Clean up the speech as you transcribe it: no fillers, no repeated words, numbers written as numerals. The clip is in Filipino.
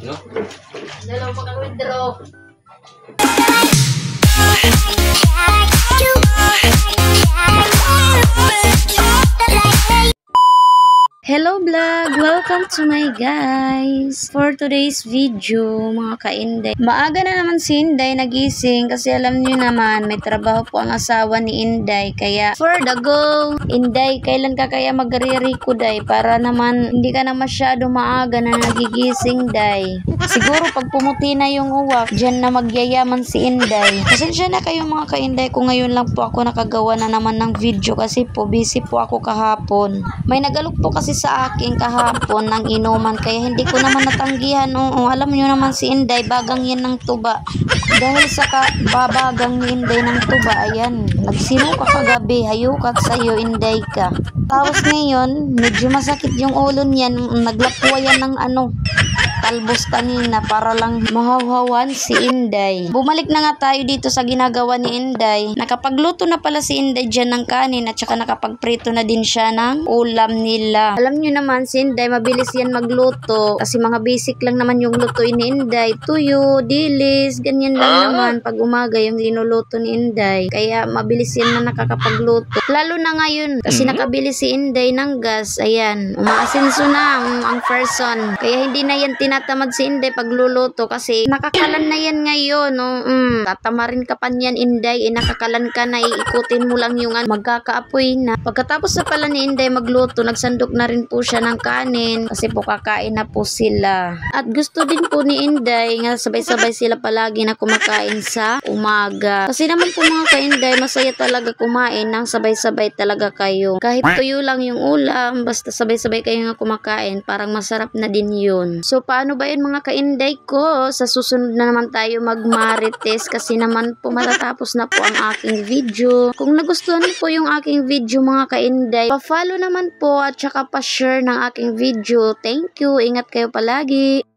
No? Dalaw pa kang withdraw. Hello vlog! Welcome to my guys! For today's video, mga ka-Inday. Maaga na naman si Inday nagising kasi alam niyo naman, may trabaho po ang asawa ni Inday. Kaya, for the go! Inday, kailan ka kaya magre-reco, Day? Para naman, hindi ka na masyado maaga na nagigising, Day. Siguro pag pumuti na yung uwak, dyan na magyayaman si Inday. Pasensya na kayo mga ka-Inday kung ngayon lang po ako nakagawa na naman ng video kasi po busy po ako kahapon. May nagalok po kasi sa akin kahapon ng inuman kaya hindi ko naman natanggihan. Oo, alam nyo naman si Inday, bagang yan ng tuba. Dahil sa babagang ni Inday ng tuba, ayan, nagsino ka kagabi, hayukat sa'yo, Inday ka. Tapos ngayon, medyo masakit yung ulo niyan, naglapuwa yan ng talbos kanina para lang mahawhawan si Inday. Bumalik na nga tayo dito sa ginagawa ni Inday. Nakapagluto na pala si Inday dyan ng kanin at saka nakapagprito na din siya ng ulam nila. Alam nyo naman si Inday, mabilis yan magluto kasi mga basic lang naman yung lutuin ni Inday. Tuyo, dilis, ganyan lang naman pag umaga yung linuluto ni Inday. Kaya mabilis yan na nakakapagluto. Lalo na ngayon kasi nakabili si Inday ng gas. Ayan, umaasinso na ang person. Kaya hindi na yan tinatamad si Inday pagluluto kasi nakakalan na yan ngayon. Tatamarin ka pa niyan, Inday. Nakakalan ka na, iikutin mo lang yung magkakaapoy na. Pagkatapos na pala ni Inday magluto, nagsandok na rin po siya ng kanin kasi po kakain na po sila. At gusto din po ni Inday nga sabay-sabay sila palagi na kumakain sa umaga. Kasi naman po mga ka-Inday, masaya talaga kumain ng sabay-sabay talaga kayo. Kahit tuyo lang yung ulam, basta sabay-sabay kayo nga kumakain, parang masarap na din yun. So, paano ba yun mga ka-Inday ko? Sa susunod na naman tayo magmarites kasi naman po matatapos na po ang aking video. Kung nagustuhan niyo po yung aking video mga ka-Inday, pa-follow naman po at saka pa-share ng aking video. Thank you. Ingat kayo palagi.